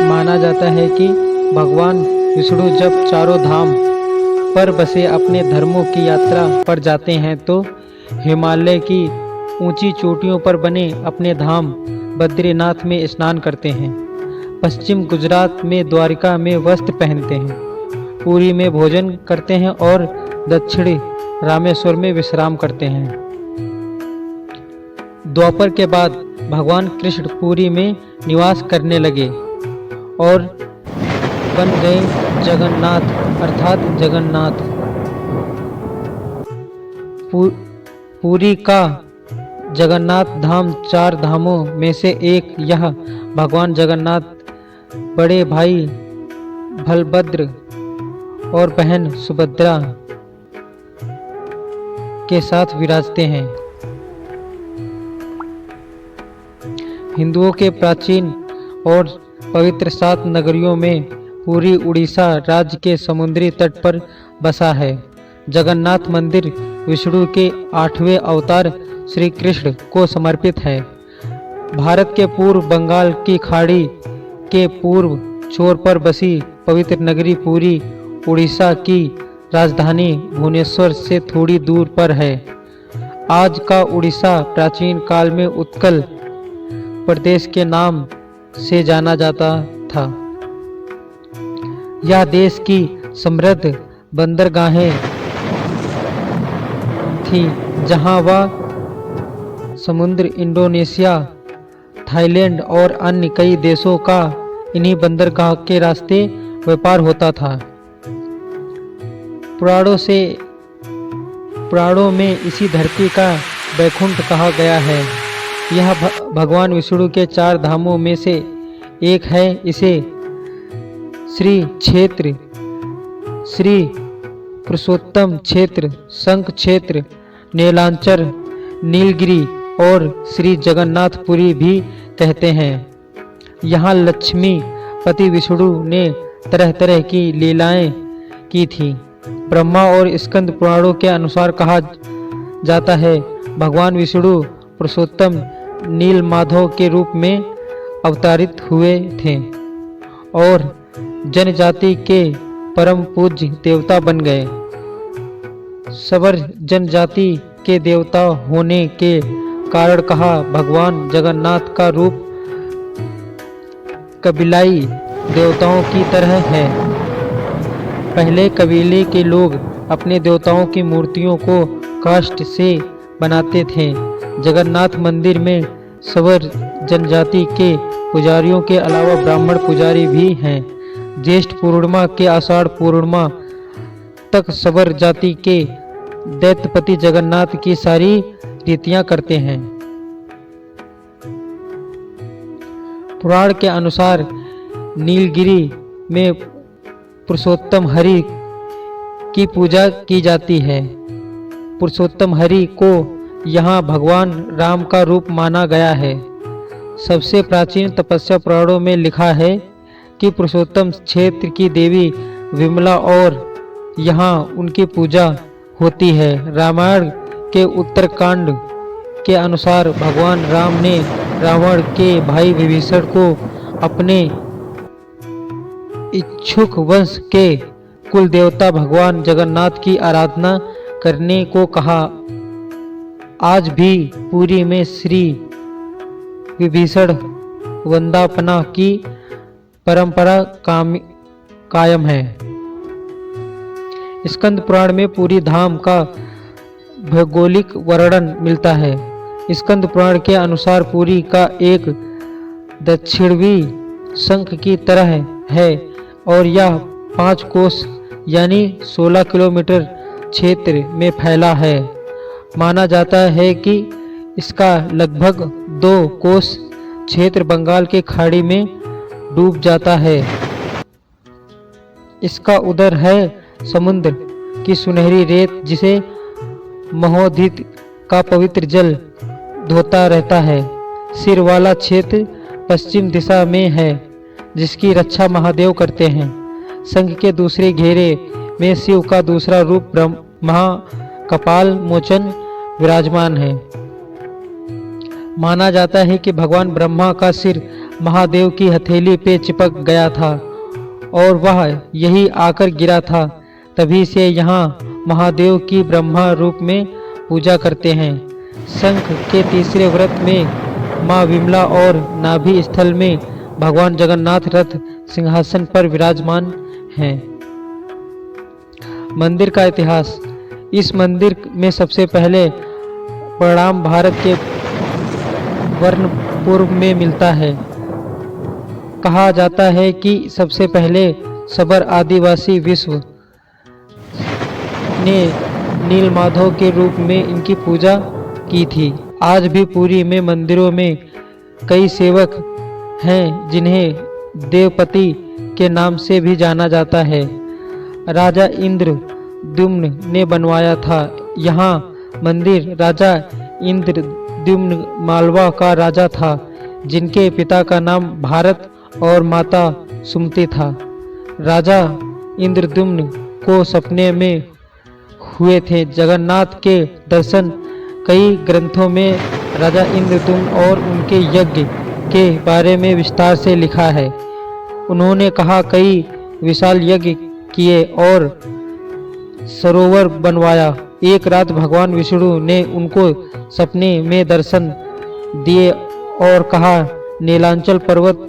माना जाता है कि भगवान विष्णु जब चारों धाम पर बसे अपने धर्मों की यात्रा पर जाते हैं तो हिमालय की ऊंची चोटियों पर बने अपने धाम बद्रीनाथ में स्नान करते हैं। पश्चिम गुजरात में द्वारिका में वस्त्र पहनते हैं, पुरी में भोजन करते हैं और दक्षिणी रामेश्वर में विश्राम करते हैं। द्वापर के बाद भगवान कृष्ण पुरी में निवास करने लगे और बन गए जगन्नाथ अर्थात जगन्नाथ। पुरी का जगन्नाथ धाम 4 धामों में से एक यह भगवान जगन्नाथ बड़े भाई बलभद्र और बहन सुभद्रा के साथ विराजते हैं। हिंदुओं के प्राचीन और पवित्र 7 नगरियों में पुरी उड़ीसा राज्य के समुद्री तट पर बसा है। जगन्नाथ मंदिर विष्णु के 8वें अवतार श्री कृष्ण को समर्पित है। भारत के पूर्व बंगाल की खाड़ी के पूर्व छोर पर बसी पवित्र नगरी पुरी उड़ीसा की राजधानी भुवनेश्वर से थोड़ी दूर पर है। आज का उड़ीसा प्राचीन काल में उत्कल प्रदेश के नाम से जाना जाता था। यह देश की समृद्ध बंदरगाहें थी, जहां वह समुद्र इंडोनेशिया, थाईलैंड और अन्य कई देशों का इन्हीं बंदरगाह के रास्ते व्यापार होता था। पुराणों में इसी धरती का वैकुंठ कहा गया है। यह भगवान विष्णु के 4 धामों में से एक है। इसे श्री क्षेत्र, श्री पुरुषोत्तम क्षेत्र, शंख क्षेत्र, नीलांचल, नीलगिरी और श्री जगन्नाथपुरी भी कहते हैं। यहाँ लक्ष्मी पति विष्णु ने तरह तरह की लीलाएं की थी। ब्रह्मा और स्कंद पुराणों के अनुसार कहा जाता है भगवान विष्णु पुरुषोत्तम नीलमाधव के रूप में अवतरित हुए थे और जनजाति के परम पूज्य देवता बन गए। सबर जनजाति के देवता होने के कारण कहा भगवान जगन्नाथ का रूप कबीलाई देवताओं की तरह है। पहले कबीले के लोग अपने देवताओं की मूर्तियों को काष्ठ से बनाते थे। जगन्नाथ मंदिर में सवर जनजाति के पुजारियों के अलावा ब्राह्मण पुजारी भी हैं। ज्येष्ठ पूर्णिमा के आषाढ़ पूर्णिमा तक सवर जाति के दैत्यपति जगन्नाथ की सारी रीतियां करते हैं। पुराण के अनुसार नीलगिरी में पुरुषोत्तम हरि की पूजा की जाती है। पुरुषोत्तम हरि को यहाँ भगवान राम का रूप माना गया है। सबसे प्राचीन तपस्या पुराणों में लिखा है कि पुरुषोत्तम क्षेत्र की देवी विमला और यहाँ उनकी पूजा होती है। रामायण के उत्तरकांड के अनुसार भगवान राम ने रावण के भाई विभीषण को अपने इच्छुक वंश के कुल देवता भगवान जगन्नाथ की आराधना करने को कहा। आज भी पुरी में श्री विभीषण वंदना की परंपरा कायम है। स्कंद पुराण में पुरी धाम का भौगोलिक वर्णन मिलता है। स्कंद पुराण के अनुसार पुरी का एक दक्षिणी शंख की तरह है और यह 5 कोस यानी 16 किलोमीटर क्षेत्र में फैला है। माना जाता है कि इसका लगभग 2 कोस क्षेत्र बंगाल के खाड़ी में डूब जाता है। इसका उदर है समुद्र की सुनहरी रेत जिसे महोदधि का पवित्र जल धोता रहता है। सिर वाला क्षेत्र पश्चिम दिशा में है जिसकी रक्षा महादेव करते हैं। संघ के दूसरे घेरे में शिव का दूसरा रूप कपाल मोचन विराजमान है। माना जाता है कि भगवान ब्रह्मा का सिर महादेव की हथेली पे चिपक गया था और वह यही आकर गिरा था। तभी से यहाँ महादेव की ब्रह्मा रूप में पूजा करते हैं। शंख के तीसरे व्रत में माँ विमला और नाभि स्थल में भगवान जगन्नाथ रथ सिंहासन पर विराजमान हैं। मंदिर का इतिहास। इस मंदिर में सबसे पहले प्रणाम भारत के वर्णपुर में मिलता है। कहा जाता है कि सबसे पहले सबर आदिवासी विश्व ने नीलमाधव के रूप में इनकी पूजा की थी। आज भी पुरी में मंदिरों में कई सेवक हैं जिन्हें देवपति के नाम से भी जाना जाता है। राजा इंद्रद्युम्न ने बनवाया था। यहाँ मंदिर राजा इंद्रद्युम्न मालवा का राजा था, जिनके पिता का नाम भारत और माता सुमति था। राजा इंद्रद्युम्न को सपने में हुए थे जगन्नाथ के दर्शन। कई ग्रंथों में राजा इंद्रद्युम्न और उनके यज्ञ के बारे में विस्तार से लिखा है। उन्होंने कहा कई विशाल यज्ञ किए और सरोवर बनवाया। एक रात भगवान विष्णु ने उनको सपने में दर्शन दिए और कहा, नीलांचल पर्वत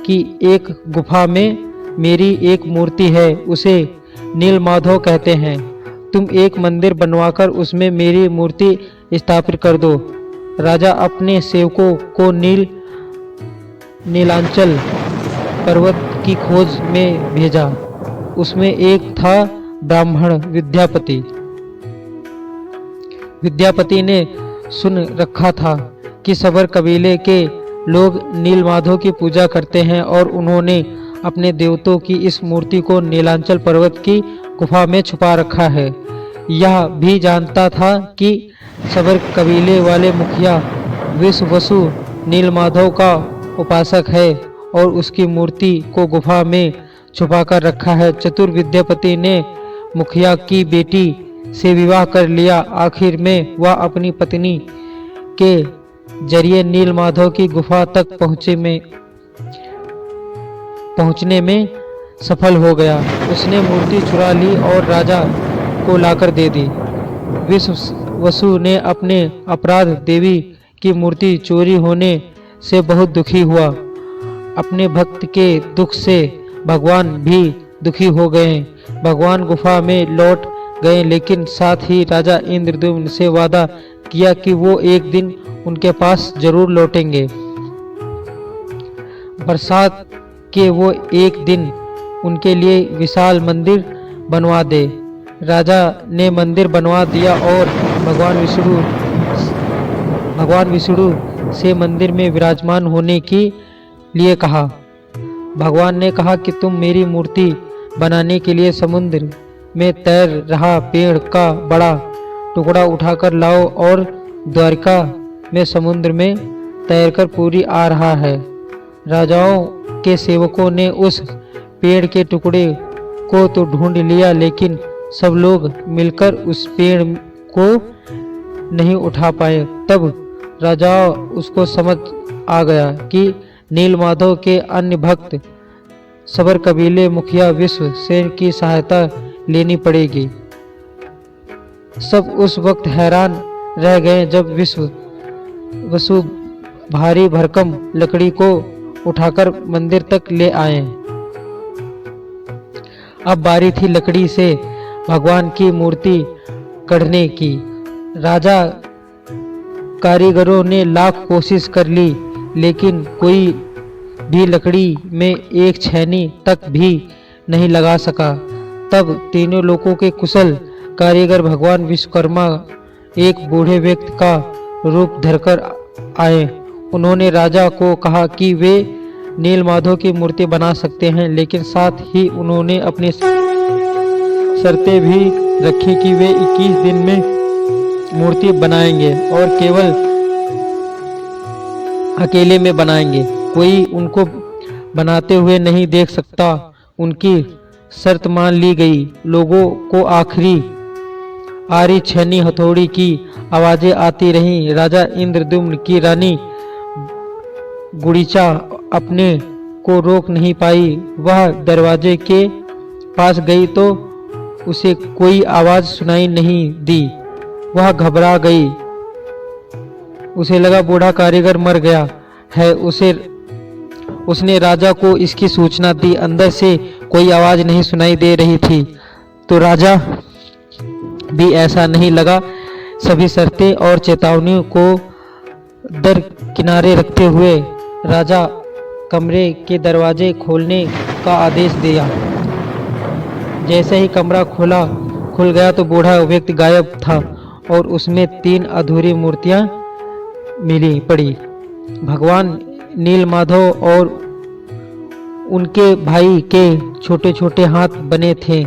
की एक गुफा में मेरी एक मूर्ति है, उसे नीलमाधव कहते हैं। तुम एक मंदिर बनवाकर उसमें मेरी मूर्ति स्थापित कर दो। राजा अपने सेवकों को नीलांचल पर्वत की खोज में भेजा। उसमें एक था ब्राह्मण विद्यापति। विद्यापति ने सुन रखा था कि सबर कबीले के लोग नीलमाधव की पूजा करते हैं और उन्होंने अपने देवताओं की इस मूर्ति को नीलांचल पर्वत की गुफा में छुपा रखा है। यह भी जानता था कि सबर कबीले वाले मुखिया विश्ववसु नीलमाधव का उपासक है और उसकी मूर्ति को गुफा में छुपाकर रखा है। चतुर विद्यापति ने मुखिया की बेटी से विवाह कर लिया। आखिर में वह अपनी पत्नी के जरिए नीलमाधव की गुफा तक पहुंचने में सफल हो गया। उसने मूर्ति चुरा ली और राजा को लाकर दे दी। विश्ववसु ने अपने अपराध देवी की मूर्ति चोरी होने से बहुत दुखी हुआ। अपने भक्त के दुख से भगवान भी दुखी हो गए। भगवान गुफा में लौट गए, लेकिन साथ ही राजा इंद्रद्युम्न से वादा किया कि वो एक दिन उनके पास जरूर लौटेंगे। बरसात के वो एक दिन उनके लिए विशाल मंदिर बनवा दे। राजा ने मंदिर बनवा दिया और भगवान विष्णु से मंदिर में विराजमान होने के लिए कहा। भगवान ने कहा कि तुम मेरी मूर्ति बनाने के लिए समुद्र में तैर रहा पेड़ का बड़ा टुकड़ा उठाकर लाओ और द्वारिका में समुद्र में तैरकर पुरी आ रहा है। राजाओं के सेवकों ने उस पेड़ के टुकड़े को तो ढूंढ लिया, लेकिन सब लोग मिलकर उस पेड़ को नहीं उठा पाए। तब राजा उसको समझ आ गया कि नीलमाधव के अन्य भक्त सबर कबीले मुखिया विश्वसेन की सहायता लेनी पड़ेगी। सब उस वक्त हैरान रह गए जब विश्ववसु भारी भरकम लकड़ी को उठाकर मंदिर तक ले आए। अब बारी थी लकड़ी से भगवान की मूर्ति गढ़ने की। राजा कारीगरों ने लाख कोशिश कर ली, लेकिन कोई भी लकड़ी में एक छैनी तक भी नहीं लगा सका। तब तीनों लोगों के कुशल कारीगर भगवान विश्वकर्मा एक बूढ़े व्यक्ति का रूप धरकर आए। उन्होंने राजा को कहा कि वे नीलमाधव की मूर्ति बना सकते हैं, लेकिन साथ ही उन्होंने अपनी शर्तें भी रखी कि वे 21 दिन में मूर्ति बनाएंगे और केवल अकेले में बनाएंगे। कोई उनको बनाते हुए नहीं देख सकता। उनकी शर्त मान ली गई। लोगों को आखिरी आरी छेनी हथौड़ी की आवाजें आती रहीं। राजा इंद्रद्युम्न की रानी गुड़ीचा अपने को रोक नहीं पाई। वह दरवाजे के पास गई तो उसे कोई आवाज़ सुनाई नहीं दी। वह घबरा गई। उसे लगा बूढ़ा कारीगर मर गया है। उसने राजा को इसकी सूचना दी। अंदर से कोई आवाज़ नहीं सुनाई दे रही थी तो राजा भी ऐसा नहीं लगा। सभी शर्तें और चेतावनियों को दरकिनारे रखते हुए राजा कमरे के दरवाजे खोलने का आदेश दिया। जैसे ही कमरा खुल गया तो बूढ़ा व्यक्ति गायब था और उसमें 3 अधूरी मूर्तियां मिली पड़ी। भगवान नीलमाधव और उनके भाई के छोटे छोटे हाथ बने थे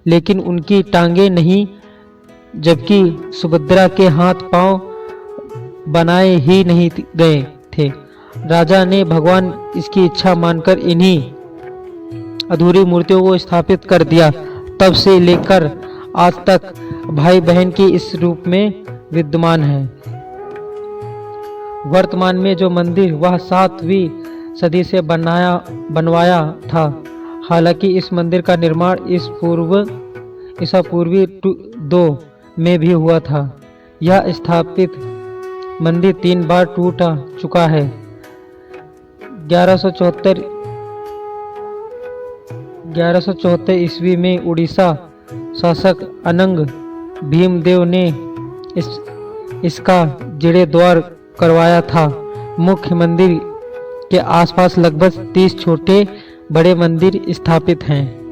लेकिन उनकी टांगें नहीं, जबकि सुभद्रा के हाथ पांव बनाए ही नहीं गए थे। राजा ने भगवान इसकी इच्छा मानकर इन्हीं अधूरी मूर्तियों को स्थापित कर दिया। तब से लेकर आज तक भाई बहन के इस रूप में विद्यमान है। वर्तमान में जो मंदिर वह 7वीं सदी से बनवाया था। हालांकि इस मंदिर का निर्माण ईसा पूर्वी 2 में भी हुआ था। यह स्थापित मंदिर 3 बार टूट चुका है। 1174 ईस्वी में उड़ीसा शासक अनंग भीमदेव ने इसका जीर्णोद्धार करवाया था। मुख्य मंदिर के आसपास लगभग 30 छोटे बड़े मंदिर स्थापित हैं।